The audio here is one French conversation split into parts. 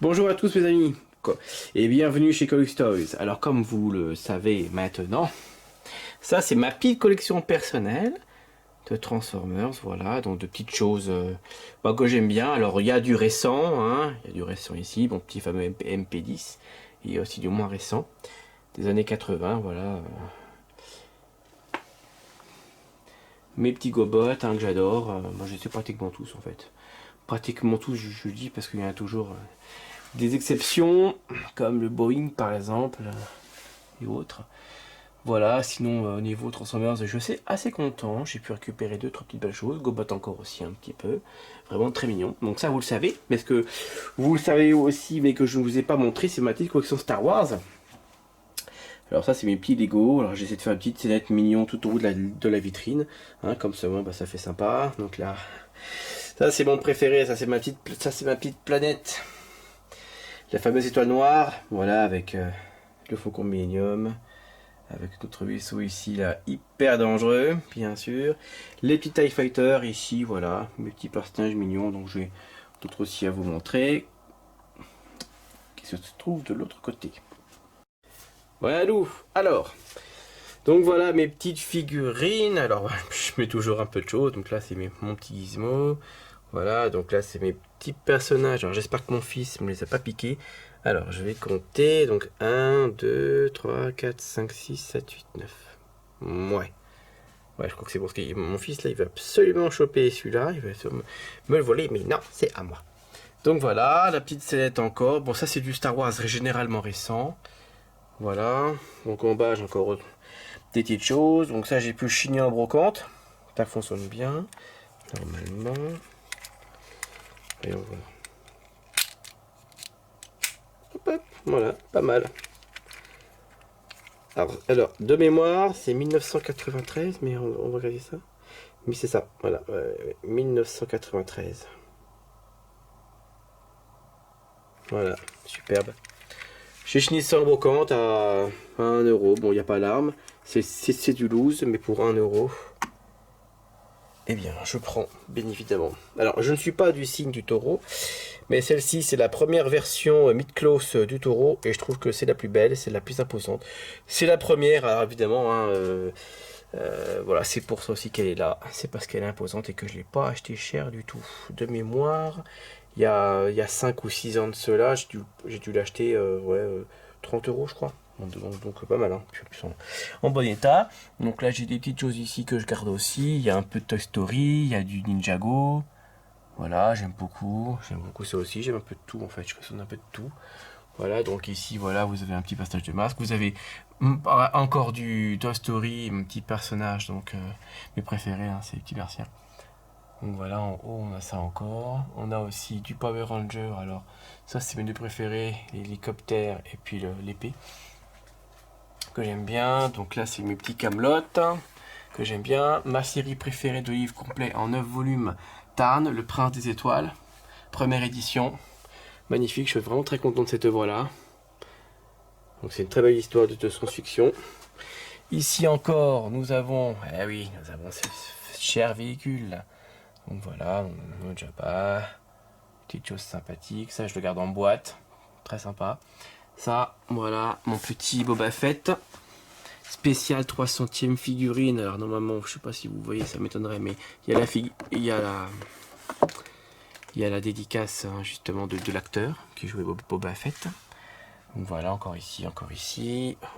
Bonjour à tous mes amis et bienvenue chez Colux Toys. Alors comme vous le savez maintenant, ça c'est ma petite collection personnelle de Transformers, voilà, donc de petites choses que j'aime bien. Alors il y a du récent, hein, il y a du récent ici, mon petit fameux MP10, il y a aussi du moins récent, des années 80, voilà. Mes petits Gobots hein, que j'adore, moi je sais pratiquement tous en fait. Pratiquement tous je dis parce qu'il y en a toujours des exceptions, comme le Boeing par exemple, et autres. Voilà, sinon au niveau Transformers, je suis assez content. J'ai pu récupérer 2-3 petites belles choses. Gobot encore aussi un petit peu. Vraiment très mignon. Donc ça vous le savez. Mais ce que vous le savez aussi, mais que je ne vous ai pas montré, c'est ma petite collection Star Wars. Alors ça c'est mes petits Lego. Alors j'essaie de faire une petite scénette mignon tout au haut de la vitrine. Hein, comme ça, bah, ça fait sympa. Donc là, ça c'est mon préféré. Ça c'est ma petite planète. La fameuse étoile noire. Voilà, avec le Faucon Millennium. Avec notre vaisseau ici, là, hyper dangereux, bien sûr. Les petits TIE Fighters ici, voilà. Mes petits personnages mignons, donc j'ai d'autres aussi à vous montrer. Qui se trouvent de l'autre côté. Voilà nous. Alors, donc voilà mes petites figurines. Alors, je mets toujours un peu de choses. Donc là, c'est mon petit gizmo. Voilà, donc là, c'est mes petits personnages. Alors, j'espère que mon fils ne me les a pas piqués. Alors, je vais compter. Donc, 1, 2, 3, 4, 5, 6, 7, 8, 9. Ouais. Ouais, je crois que c'est bon. Parce que mon fils, là, il veut absolument choper celui-là. Il veut me le voler. Mais non, c'est à moi. Donc, voilà. La petite sellette encore. Bon, ça, c'est du Star Wars généralement récent. Voilà. Donc, en bas, j'ai encore des petites choses. Donc, ça, j'ai pu le chigner en brocante. Ça fonctionne bien. Normalement. Et on va... Voilà, pas mal. Alors, de mémoire, c'est 1993, mais on va regarder ça. Mais c'est ça, voilà, 1993. Voilà, superbe. Chez Schnitzel en brocante à 1€. Bon, il n'y a pas l'arme. C'est du loose, mais pour 1€. Eh bien, je prends, bien évidemment. Alors, je ne suis pas du signe du taureau, mais celle-ci, c'est la première version mid-close du taureau, et je trouve que c'est la plus belle, c'est la plus imposante. C'est la première, alors évidemment, hein, voilà, c'est pour ça aussi qu'elle est là. C'est parce qu'elle est imposante et que je ne l'ai pas acheté cher du tout. De mémoire, il y a 5 ou 6 ans de cela, j'ai dû l'acheter 30€, je crois. Donc pas mal, hein. En bon état. Donc là j'ai des petites choses ici que je garde aussi. Il y a un peu de Toy Story, il y a du Ninjago. Voilà, j'aime beaucoup ça aussi. J'aime un peu de tout en fait. Je collectionne un peu de tout. Voilà, donc ici voilà, vous avez un petit passage de masque. Vous avez encore du Toy Story, mon petit personnage, donc mes préférés, hein, c'est les petits Martiens. Donc voilà, en haut on a ça encore. On a aussi du Power Ranger. Alors ça c'est mes deux préférés, l'hélicoptère et puis l'épée que j'aime bien. Donc là c'est mes petits Camelot que j'aime bien. Ma série préférée de livres complets en 9 volumes, Tarn, le prince des étoiles, première édition. Magnifique, je suis vraiment très content de cette œuvre là. Donc c'est une très belle histoire de science-fiction. Ici encore nous avons, ce cher véhicule. Donc voilà, on Jabba, petite chose sympathique, ça je le garde en boîte, très sympa. Ça, voilà, mon petit Boba Fett, spécial 300e figurine. Alors normalement, je sais pas si vous voyez, ça m'étonnerait, mais il y a la dédicace hein, justement de l'acteur qui jouait Boba Fett. Donc voilà, encore ici,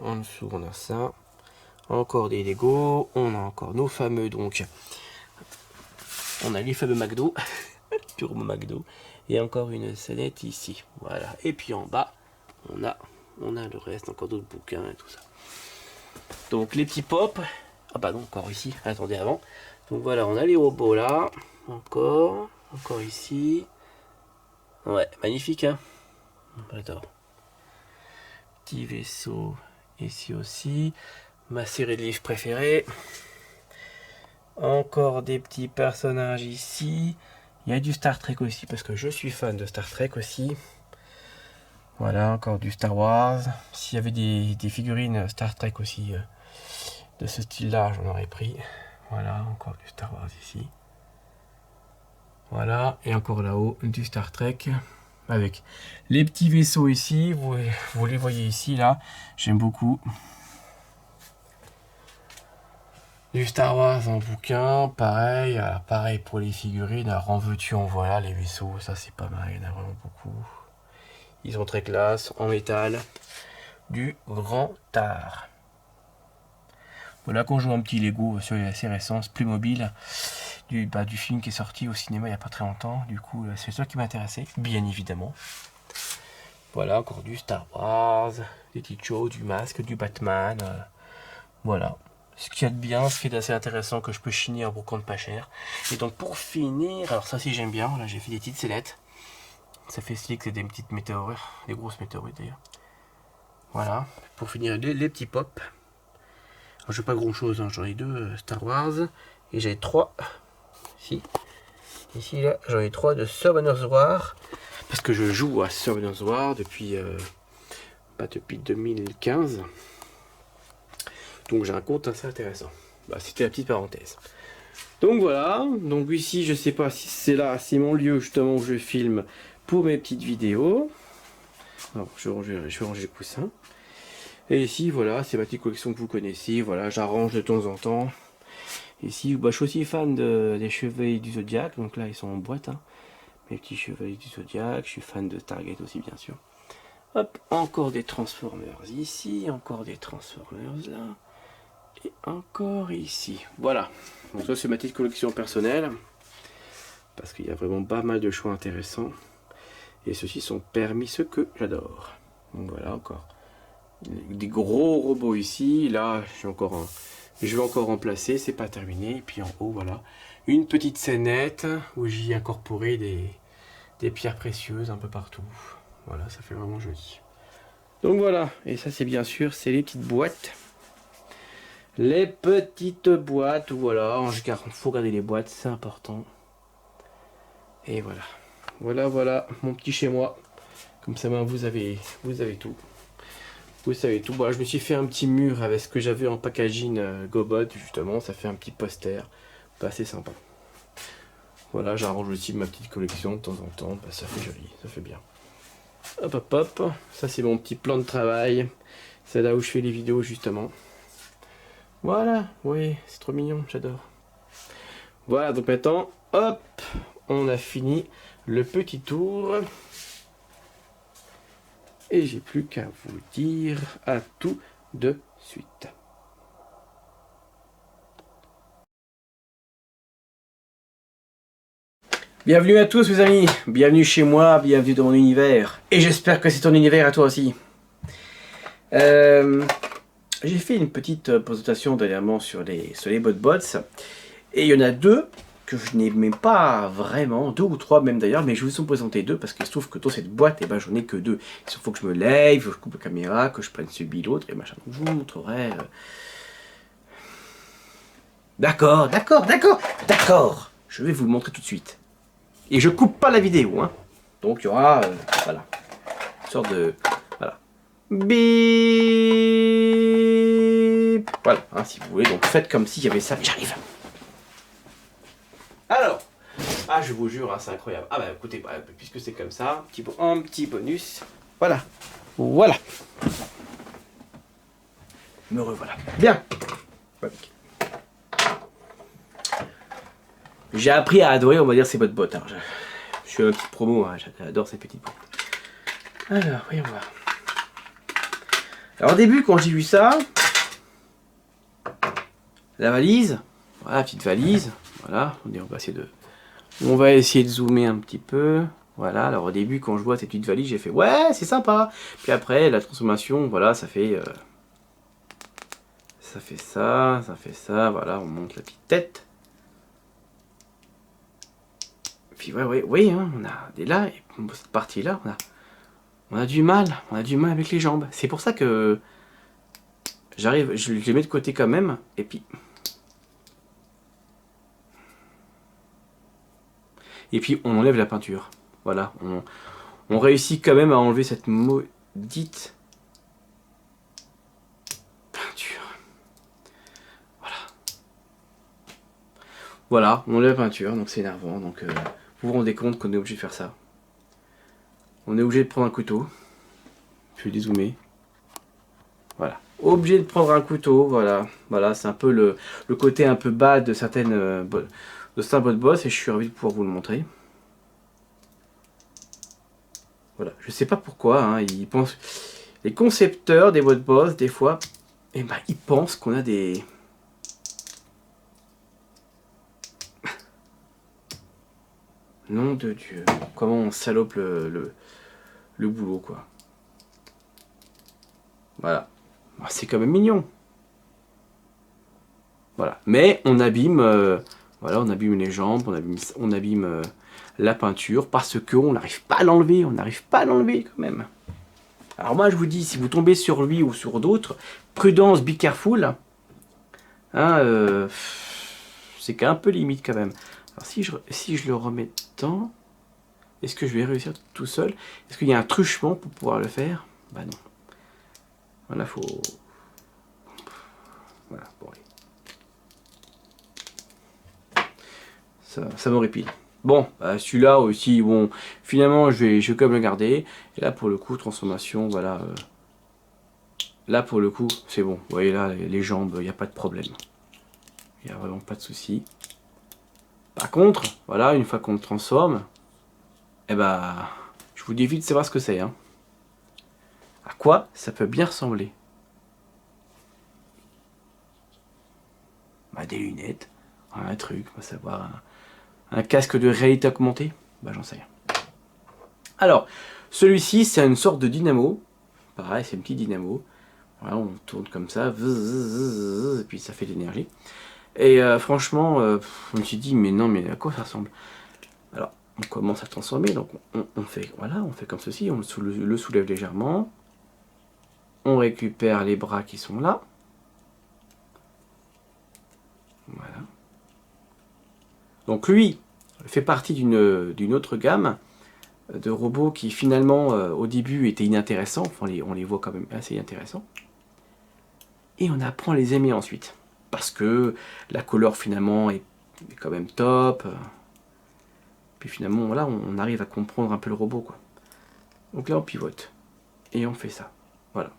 en dessous on a ça, encore des Lego, on a encore nos fameux donc... On a les fameux McDo, purement McDo, et encore une scénette ici. Voilà. Et puis en bas, on a le reste, encore d'autres bouquins et tout ça. Donc les petits pops. Ah bah non, encore ici. Attendez avant. Donc voilà, on a les robots là. Encore ici. Ouais, magnifique hein. J'adore. Petit vaisseau ici aussi. Ma série de livres préférée. Encore des petits personnages ici. Il y a du Star Trek aussi parce que je suis fan de Star Trek aussi. Voilà, encore du Star Wars. S'il y avait des figurines Star Trek aussi de ce style-là, j'en aurais pris. Voilà, encore du Star Wars ici. Voilà, et encore là-haut, du Star Trek. avec les petits vaisseaux ici, vous les voyez ici, là, j'aime beaucoup. Du Star Wars en bouquin, pareil, pareil pour les figurines, alors en veux-tu, en voilà, les vaisseaux, ça c'est pas mal, il y en a vraiment beaucoup. Ils sont très classe, en métal, du grand art. Voilà qu'on joue un petit Lego sur les assez récents, Playmobil, du film qui est sorti au cinéma il n'y a pas très longtemps, du coup c'est ça qui m'intéressait, bien évidemment. Voilà, encore du Star Wars, des petites choses, du masque, du Batman, voilà. Ce qu'il y a de bien, ce qui est d'assez intéressant que je peux chiner en brocante pas cher. Et donc pour finir, alors ça si j'aime bien, là j'ai fait des petites sellettes. Ça fait stylé que c'est des petites météorites, des grosses météorites d'ailleurs. Voilà, pour finir les petits pops. J'ai pas grand chose, hein. J'en ai deux Star Wars et j'ai trois. Ici là, j'en ai trois de Summoners War. Parce que je joue à Summoners War depuis 2015. Donc j'ai un compte assez intéressant. C'était la petite parenthèse. Donc voilà, donc ici je sais pas si c'est là, c'est mon lieu justement où je filme pour mes petites vidéos. Alors je vais ranger le coussin. Et ici voilà, c'est ma petite collection que vous connaissez, voilà, j'arrange de temps en temps. Ici, je suis aussi fan des Chevaliers du Zodiac, donc là ils sont en boîte, hein. Mes petits Chevaliers du Zodiac, je suis fan de Target aussi bien sûr. Hop, encore des Transformers ici, encore des Transformers là. Et encore ici. Voilà. Donc ça c'est ma petite collection personnelle. Parce qu'il y a vraiment pas mal de choix intéressants. Et ceux-ci sont permis, ce que j'adore. Donc voilà encore. Des gros robots ici. Là, je vais encore remplacer. C'est pas terminé. Et puis en haut, voilà. Une petite scénette où j'y ai incorporé des pierres précieuses un peu partout. Voilà, ça fait vraiment joli. Donc voilà. Et ça c'est bien sûr, c'est les petites boîtes. Les petites boîtes, voilà, il faut garder les boîtes, c'est important. Et voilà. Voilà, mon petit chez moi. Comme ça, vous avez tout. Vous savez tout. Voilà, je me suis fait un petit mur avec ce que j'avais en packaging Gobot, justement, ça fait un petit poster. Pas assez sympa. Voilà, j'arrange aussi ma petite collection de temps en temps, ça fait joli, ça fait bien. Hop hop hop, ça c'est mon petit plan de travail. C'est là où je fais les vidéos justement. Voilà, oui, c'est trop mignon, j'adore. Voilà, donc maintenant, hop, on a fini le petit tour. Et j'ai plus qu'à vous dire à tout de suite. Bienvenue à tous mes amis, bienvenue chez moi, bienvenue dans mon univers. Et j'espère que c'est ton univers à toi aussi. J'ai fait une petite présentation dernièrement sur les BotBots. Et il y en a deux que je n'aimais pas vraiment, deux ou trois même d'ailleurs, mais je vous ai présenté deux parce qu'il se trouve que dans cette boîte, eh ben, j'en ai que deux. Il faut que je me lève, que je coupe la caméra, que je prenne celui l'autre et machin. Donc je vous montrerai. D'accord. Je vais vous le montrer tout de suite. Et je coupe pas la vidéo, hein. Donc il y aura, voilà, une sorte de, voilà, bip. Voilà, hein, si vous voulez. Donc faites comme s'il y avait ça. J'arrive. Alors, je vous jure, hein, c'est incroyable. Écoutez, puisque c'est comme ça, un petit bonus. Voilà. Me revoilà. Bien. J'ai appris à adorer, on va dire, ces BotBots. Hein. Je suis un petit promo, hein, j'adore ces petites boîtes. Alors, voyons voir. Alors au début, quand j'ai vu ça, la valise, voilà, la petite valise, voilà, on va essayer de zoomer un petit peu. Voilà, alors au début, quand je vois cette petite valise, j'ai fait ouais, c'est sympa. Puis après, la transformation, voilà, ça fait ça, voilà, on monte la petite tête. Puis oui, hein, on a des là, et cette partie-là, on a du mal avec les jambes. C'est pour ça que je les mets de côté quand même, et puis on enlève la peinture. Voilà, on réussit quand même à enlever cette maudite peinture. Voilà, on enlève la peinture, donc c'est énervant. Donc vous vous rendez compte qu'on est obligé de faire ça. On est obligé de prendre un couteau. Je vais dézoomer. Voilà. Obligé de prendre un couteau, voilà. Voilà, c'est un peu le côté un peu bas de certaines de certains bot boss et je suis ravi de pouvoir vous le montrer. Voilà. Je sais pas pourquoi, hein, ils pensent. Les concepteurs des bot boss, des fois, eh ben, ils pensent qu'on a des. Nom de Dieu. Comment on salope le boulot, quoi. Voilà. C'est quand même mignon. Voilà. Mais on abîme, voilà, on abîme les jambes, on abîme la peinture parce qu'on n'arrive pas à l'enlever. On n'arrive pas à l'enlever quand même. Alors moi je vous dis, si vous tombez sur lui ou sur d'autres, prudence, be careful. Hein, c'est un peu limite quand même. Alors si je le remets dedans, est-ce que je vais réussir tout seul? Est-ce qu'il y a un truchement pour pouvoir le faire? Bah non. Voilà, faut... Voilà, bon, allez. Ça m'horripile. Bon, celui-là aussi, bon, finalement, je vais quand même le garder. Et là, pour le coup, transformation, voilà. Là, pour le coup, c'est bon. Vous voyez là, les jambes, il n'y a pas de problème. Il n'y a vraiment pas de souci. Par contre, voilà, une fois qu'on le transforme, eh ben, je vous dis vite de savoir ce que c'est. Hein. À quoi ça peut bien ressembler? Bah, des lunettes, un truc, on va savoir, un casque de réalité augmentée, bah j'en sais rien. Alors, celui-ci, c'est une sorte de dynamo. Pareil, c'est un petit dynamo. Voilà, on tourne comme ça, et puis ça fait de l'énergie. Et franchement, je me suis dit, mais non, mais à quoi ça ressemble? Alors, on commence à transformer, donc on fait, voilà, on fait comme ceci, on le soulève légèrement. On récupère les bras qui sont là. Voilà. Donc lui fait partie d'une autre gamme de robots qui finalement au début étaient inintéressants. Enfin, on les voit quand même assez intéressants. Et on apprend à les aimer ensuite. Parce que la couleur finalement est quand même top. Puis finalement, voilà, on arrive à comprendre un peu le robot, quoi. Donc là, on pivote. Et on fait ça. Voilà.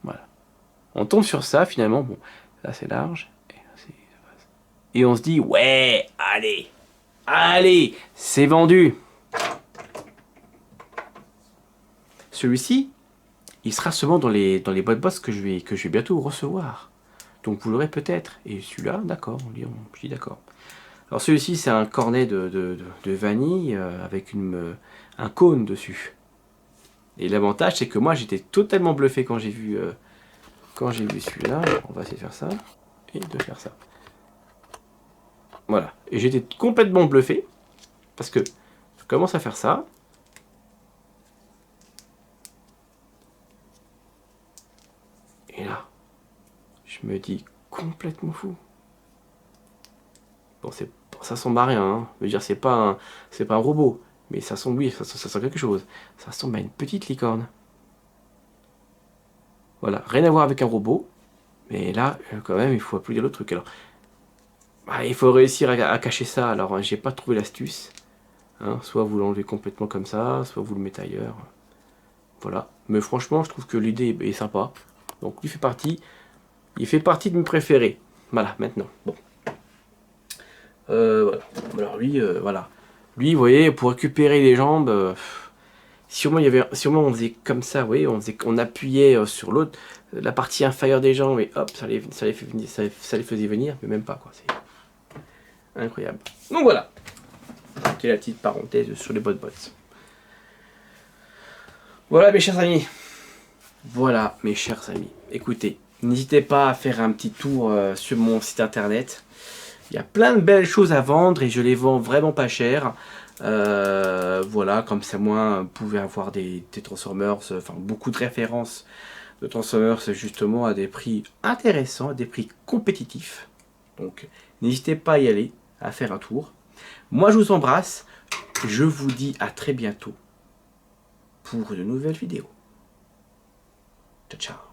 Voilà. On tombe sur ça, finalement. Bon, là, c'est large. Et on se dit, ouais, allez. Allez, c'est vendu. Celui-ci, il sera seulement dans les boîtes boss que je vais bientôt recevoir. Donc vous l'aurez peut-être. Et celui-là, d'accord, je dis d'accord. Alors celui-ci, c'est un cornet de vanille avec un cône dessus. Et l'avantage, c'est que moi, j'étais totalement bluffé quand j'ai vu celui-là. On va essayer de faire ça et de faire ça. Voilà. Et j'étais complètement bluffé parce que je commence à faire ça. Et là, je me dis complètement fou. Bon, ça ressemble à rien. Hein. Je veux dire, c'est pas un robot. Mais ça ressemble, oui, ça sent quelque chose. Ça ressemble à une petite licorne. Voilà, rien à voir avec un robot. Mais là, quand même, il faut applaudir le truc. Alors, bah, il faut réussir à cacher ça. Alors, j'ai pas trouvé l'astuce. Hein, soit vous l'enlevez complètement comme ça, soit vous le mettez ailleurs. Voilà. Mais franchement, je trouve que l'idée est sympa. Donc, il fait partie de mes préférés. Voilà, maintenant. Bon. Voilà. Alors lui, voilà. Lui, vous voyez, pour récupérer les jambes, si au moins on faisait comme ça, vous voyez, on appuyait sur l'autre, la partie inférieure des jambes, et hop, ça les faisait venir, mais même pas, quoi. C'est incroyable. Donc voilà. C'était la petite parenthèse sur les bot bots. Voilà, mes chers amis. Voilà, mes chers amis. Écoutez, n'hésitez pas à faire un petit tour sur mon site internet. Il y a plein de belles choses à vendre et je les vends vraiment pas cher. Voilà, comme ça, moi, vous pouvez avoir des Transformers, enfin beaucoup de références de Transformers justement à des prix intéressants, à des prix compétitifs. Donc, n'hésitez pas à y aller, à faire un tour. Moi, je vous embrasse. Je vous dis à très bientôt pour une nouvelle vidéo. Ciao, ciao.